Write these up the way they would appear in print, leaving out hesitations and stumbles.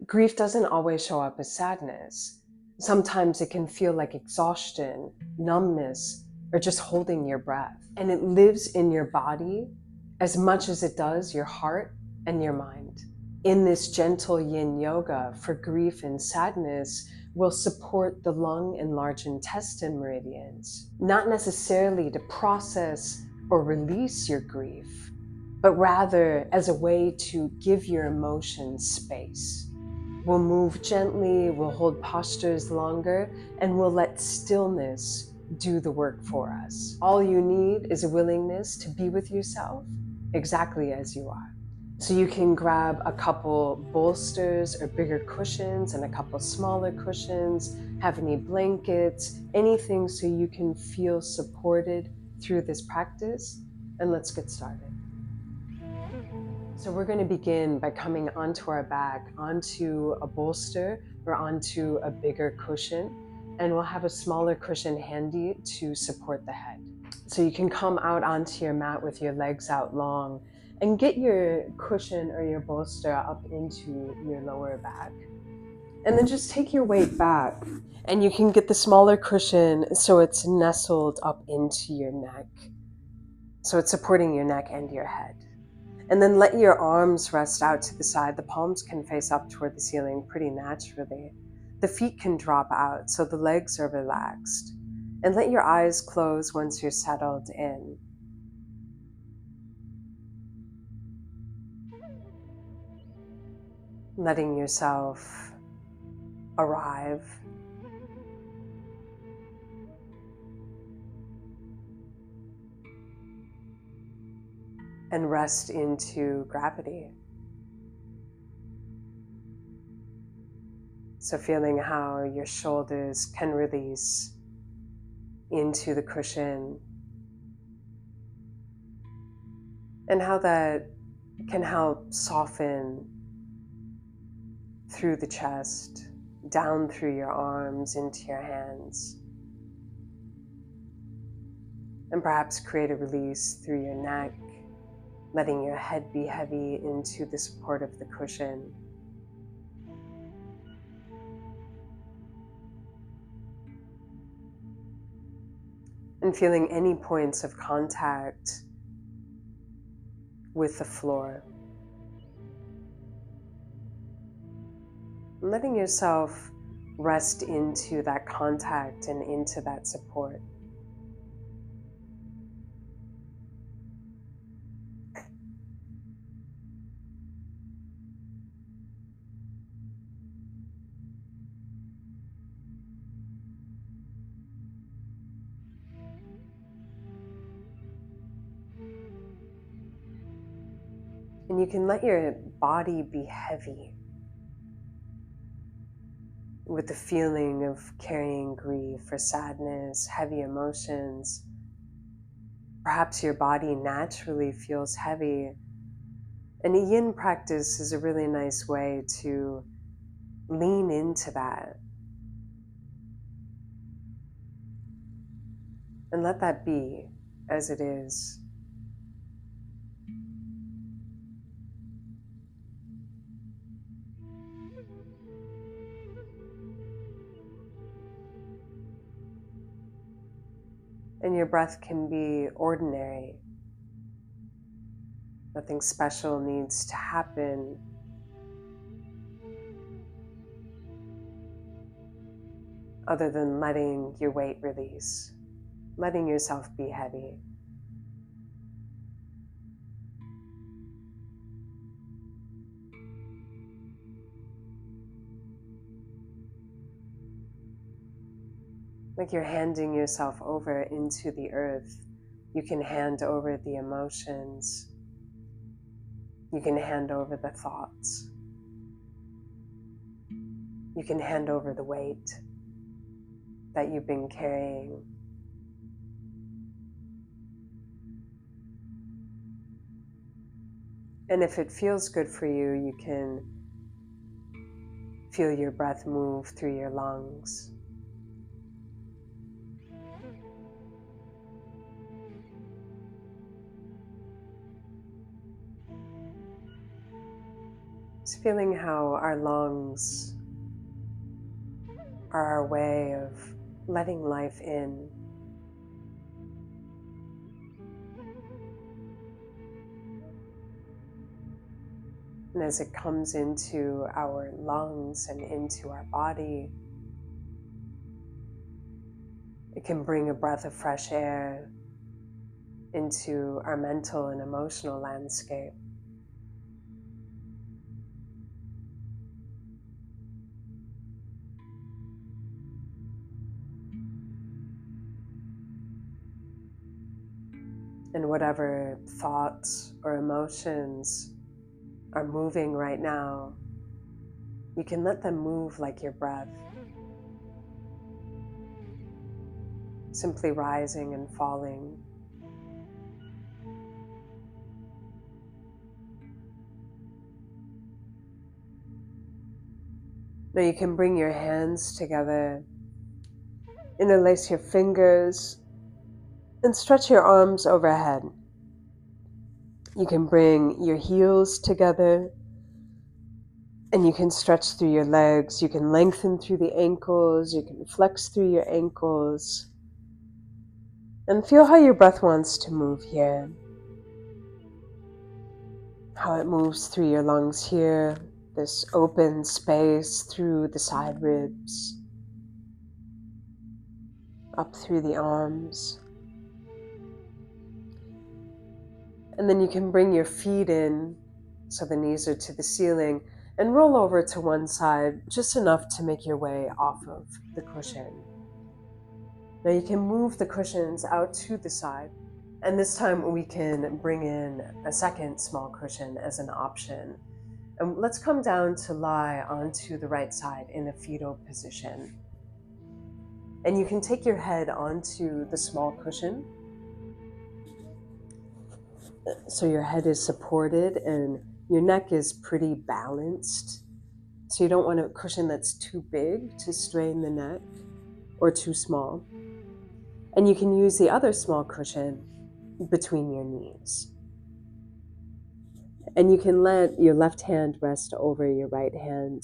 Grief doesn't always show up as sadness. Sometimes it can feel like exhaustion, numbness, or just holding your breath. And it lives in your body as much as it does your heart and your mind. In this gentle yin yoga for grief and sadness, we'll support the lung and large intestine meridians, not necessarily to process or release your grief, but rather as a way to give your emotions space. We'll move gently, we'll hold postures longer, and we'll let stillness do the work for us. All you need is a willingness to be with yourself exactly as you are. So you can grab a couple bolsters or bigger cushions and a couple smaller cushions, have any blankets, anything so you can feel supported through this practice. And let's get started. So we're going to begin by coming onto our back, onto a bolster or onto a bigger cushion, and we'll have a smaller cushion handy to support the head. So you can come out onto your mat with your legs out long and get your cushion or your bolster up into your lower back. And then just take your weight back, and you can get the smaller cushion so it's nestled up into your neck. So it's supporting your neck and your head. And then let your arms rest out to the side. The palms can face up toward the ceiling pretty naturally. The feet can drop out so the legs are relaxed. And let your eyes close once you're settled in. Letting yourself arrive. And rest into gravity. So feeling how your shoulders can release into the cushion, and how that can help soften through the chest, down through your arms, into your hands, and perhaps create a release through your neck, letting your head be heavy into the support of the cushion. And feeling any points of contact with the floor. And letting yourself rest into that contact and into that support. And you can let your body be heavy with the feeling of carrying grief or sadness, heavy emotions. Perhaps your body naturally feels heavy. And a yin practice is a really nice way to lean into that and let that be as it is. And your breath can be ordinary. Nothing special needs to happen. Other than letting your weight release, letting yourself be heavy. Like you're handing yourself over into the earth. You can hand over the emotions. You can hand over the thoughts. You can hand over the weight that you've been carrying. And if it feels good for you, you can feel your breath move through your lungs. So Just feeling how our lungs are our way of letting life in. And as it comes into our lungs and into our body, it can bring a breath of fresh air into our mental and emotional landscape. And whatever thoughts or emotions are moving right now, you can let them move like your breath, simply rising and falling. Now you can bring your hands together, interlace your fingers, and stretch your arms overhead. You can bring your heels together, and you can stretch through your legs. You can lengthen through the ankles. You can flex through your ankles. And feel how your breath wants to move here. How it moves through your lungs here, this open space through the side ribs, up through the arms. And then you can bring your feet in so the knees are to the ceiling and roll over to one side just enough to make your way off of the cushion. Now you can move the cushions out to the side, and this time we can bring in a second small cushion as an option. And let's come down to lie onto the right side in a fetal position. And you can take your head onto the small cushion so your head is supported and your neck is pretty balanced. So you don't want a cushion that's too big to strain the neck or too small. And you can use the other small cushion between your knees. And you can let your left hand rest over your right hand.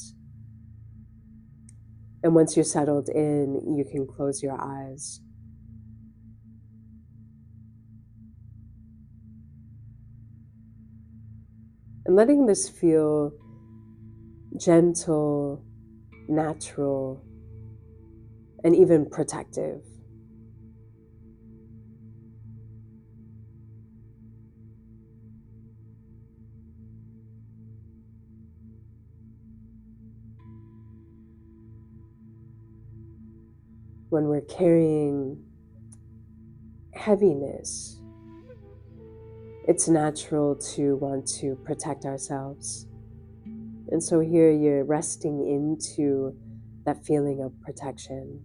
And once you're settled in, you can close your eyes. And letting this feel gentle, natural, and even protective. When we're carrying heaviness, it's natural to want to protect ourselves. And so here you're resting into that feeling of protection.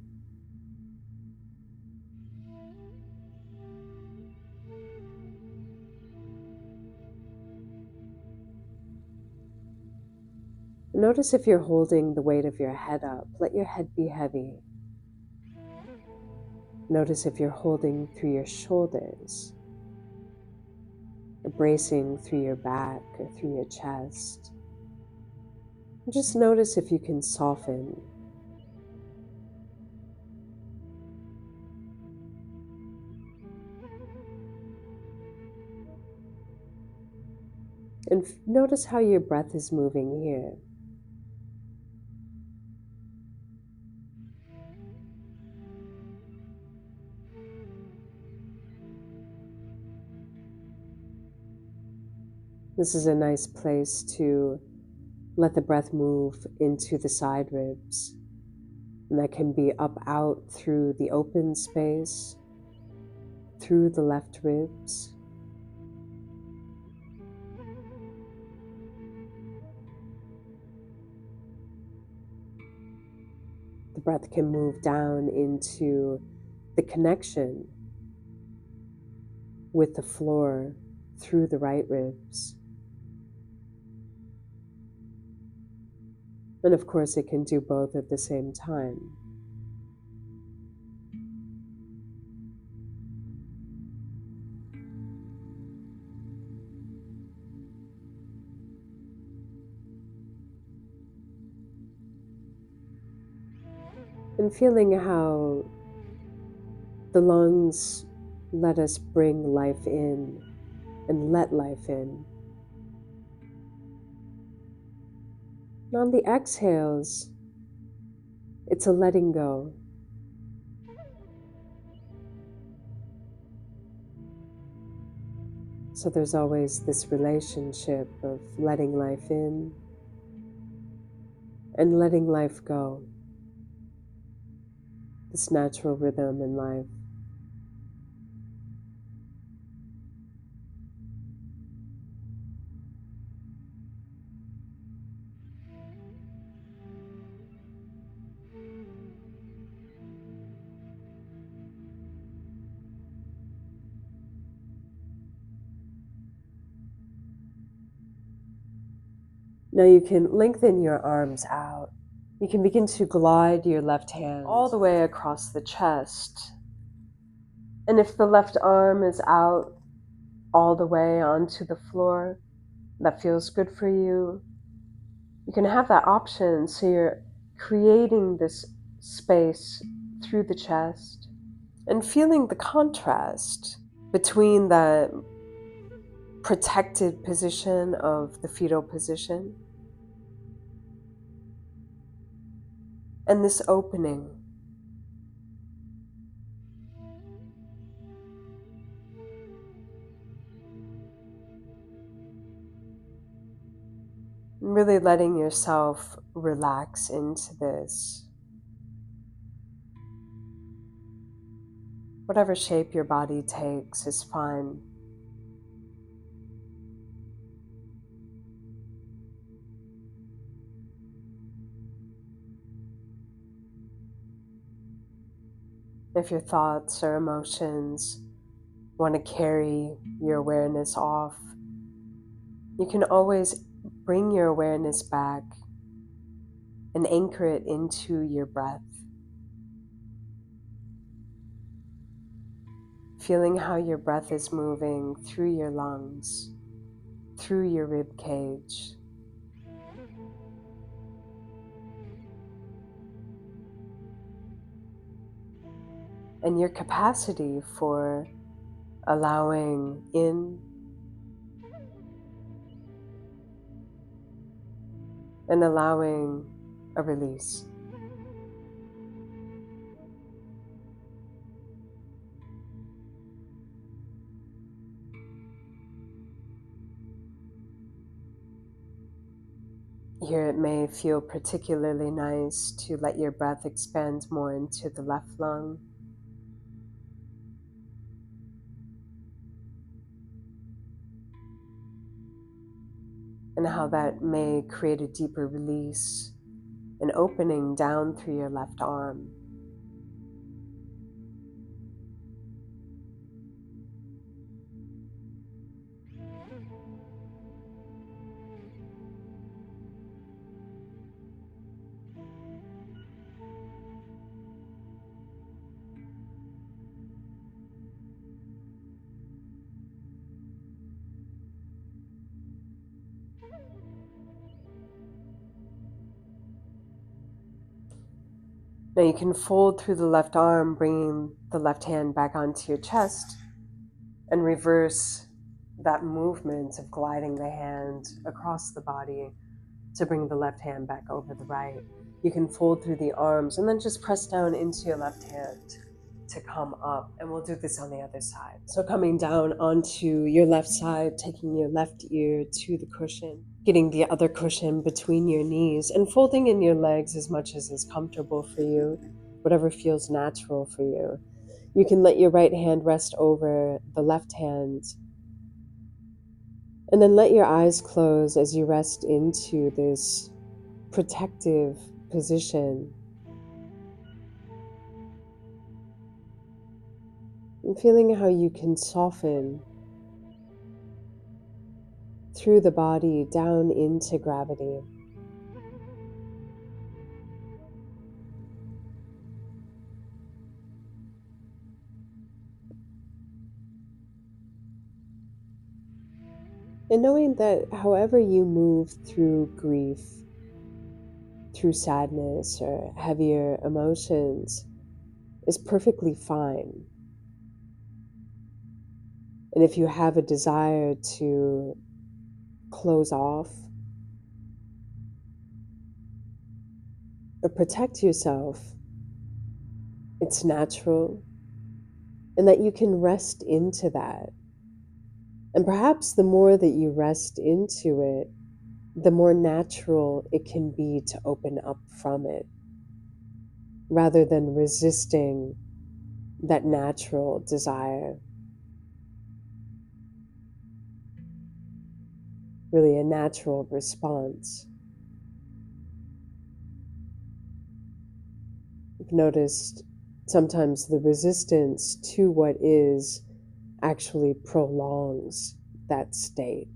Notice if you're holding the weight of your head up, let your head be heavy. Notice if you're holding through your shoulders, or bracing through your back or through your chest. Just notice if you can soften. And notice how your breath is moving here. This is a nice place to let the breath move into the side ribs. And that can be up out through the open space, through the left ribs. The breath can move down into the connection with the floor through the right ribs. And of course, it can do both at the same time. And feeling how the lungs let us bring life in and let life in. And on the exhales, it's a letting go. So there's always this relationship of letting life in and letting life go. This natural rhythm in life. Now you can lengthen your arms out. You can begin to glide your left hand all the way across the chest. And if the left arm is out all the way onto the floor, that feels good for you, you can have that option. So you're creating this space through the chest and feeling the contrast between the protected position of the fetal position and this opening. Really letting yourself relax into this. Whatever shape your body takes is fine. If your thoughts or emotions want to carry your awareness off, you can always bring your awareness back and anchor it into your breath. Feeling how your breath is moving through your lungs, through your rib cage. And your capacity for allowing in and allowing a release. Here it may feel particularly nice to let your breath expand more into the left lung. And how that may create a deeper release, an opening down through your left arm. Now you can fold through the left arm, bringing the left hand back onto your chest, and reverse that movement of gliding the hand across the body to bring the left hand back over the right. You can fold through the arms and then just press down into your left hand to come up. And we'll do this on the other side. So coming down onto your left side, taking your left ear to the cushion, getting the other cushion between your knees, and folding in your legs as much as is comfortable for you, whatever feels natural for you. You can let your right hand rest over the left hand, and then let your eyes close as you rest into this protective position. And feeling how you can soften through the body down into gravity. And knowing that however you move through grief, through sadness or heavier emotions is perfectly fine. And if you have a desire to close off or protect yourself, it's natural, and that you can rest into that. And perhaps the more that you rest into it, the more natural it can be to open up from it, rather than resisting that natural desire. Really a natural response. I've noticed sometimes the resistance to what is actually prolongs that state.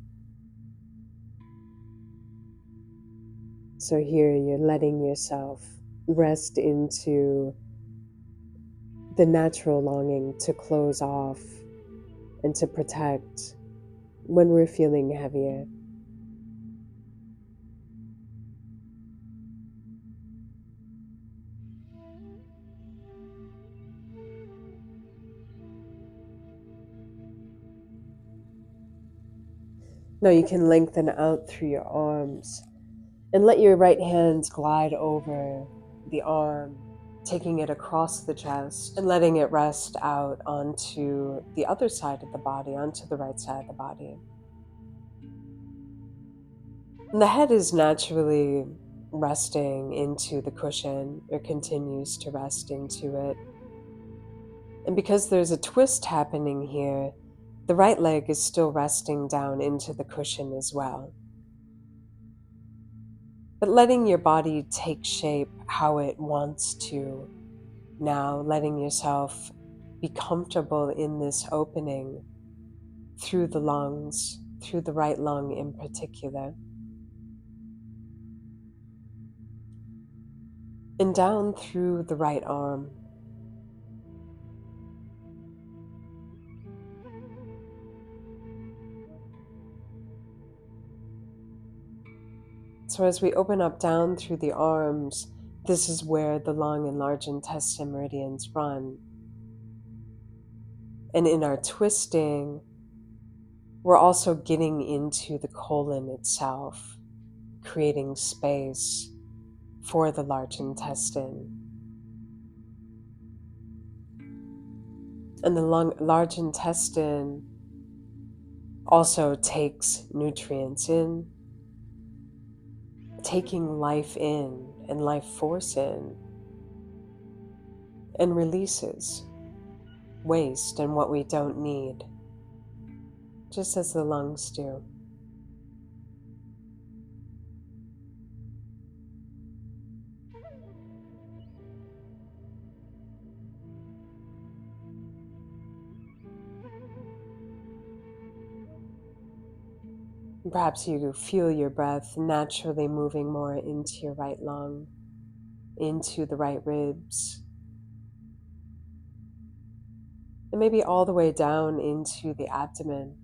So here you're letting yourself rest into the natural longing to close off and to protect when we're feeling heavier. Now you can lengthen out through your arms and let your right hand glide over the arm, taking it across the chest and letting it rest out onto the other side of the body, onto the right side of the body. And the head is naturally resting into the cushion, or continues to rest into it. And because there's a twist happening here, the right leg is still resting down into the cushion as well. But letting your body take shape how it wants to now, letting yourself be comfortable in this opening through the lungs, through the right lung in particular, and down through the right arm. So as we open up down through the arms, this is where the lung and large intestine meridians run. And in our twisting, we're also getting into the colon itself, creating space for the large intestine. And the large intestine also takes nutrients in, taking life in and life force in, and releases waste and what we don't need, just as the lungs do. Perhaps you feel your breath naturally moving more into your right lung, into the right ribs, and maybe all the way down into the abdomen.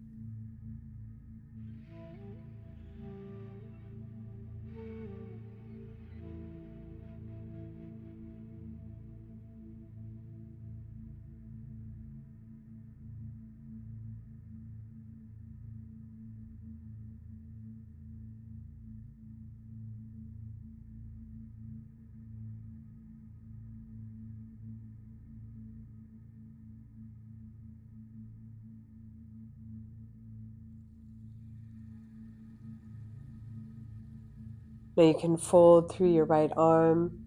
Now you can fold through your right arm,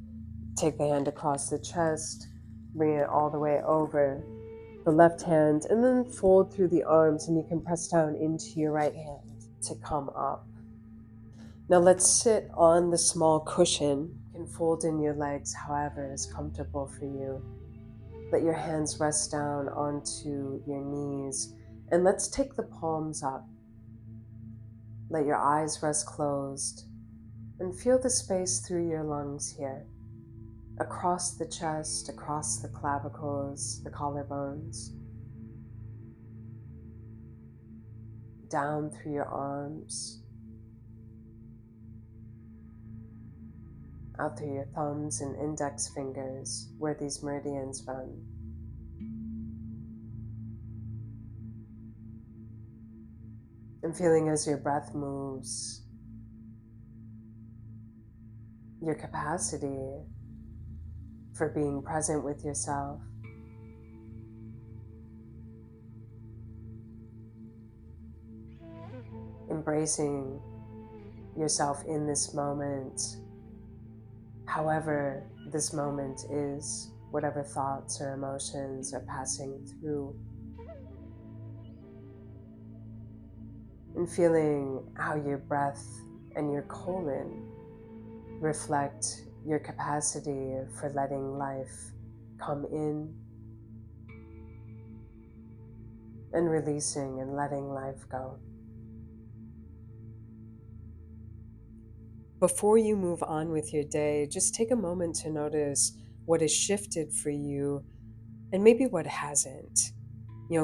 take the hand across the chest, bring it all the way over the left hand, and then fold through the arms, and you can press down into your right hand to come up. Now let's sit on the small cushion. You can fold in your legs however is comfortable for you. Let your hands rest down onto your knees, and let's take the palms up. Let your eyes rest closed, and feel the space through your lungs here, across the chest, across the clavicles, the collarbones, down through your arms, out through your thumbs and index fingers where these meridians run. And feeling as your breath moves, your capacity for being present with yourself. Embracing yourself in this moment, however this moment is, whatever thoughts or emotions are passing through. And feeling how your breath and your colon reflect your capacity for letting life come in and releasing and letting life go. Before you move on with your day, just take a moment to notice what has shifted for you and maybe what hasn't.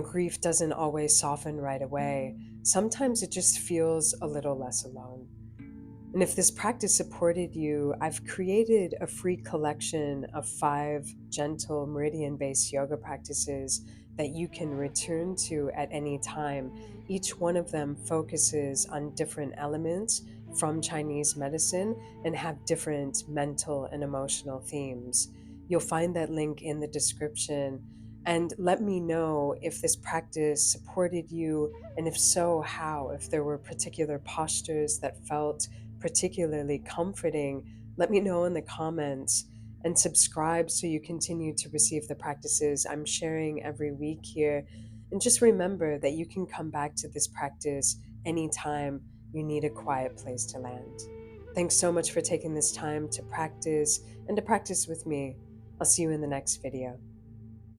Grief doesn't always soften right away. Sometimes it just feels a little less alone. And if this practice supported you, I've created a free collection of 5 gentle meridian-based yoga practices that you can return to at any time. Each one of them focuses on different elements from Chinese medicine and have different mental and emotional themes. You'll find that link in the description. And let me know if this practice supported you, and if so, how. If there were particular postures that felt particularly comforting, let me know in the comments, and subscribe so you continue to receive the practices I'm sharing every week here. And just remember that you can come back to this practice anytime you need a quiet place to land. Thanks so much for taking this time to practice and to practice with me. I'll see you in the next video.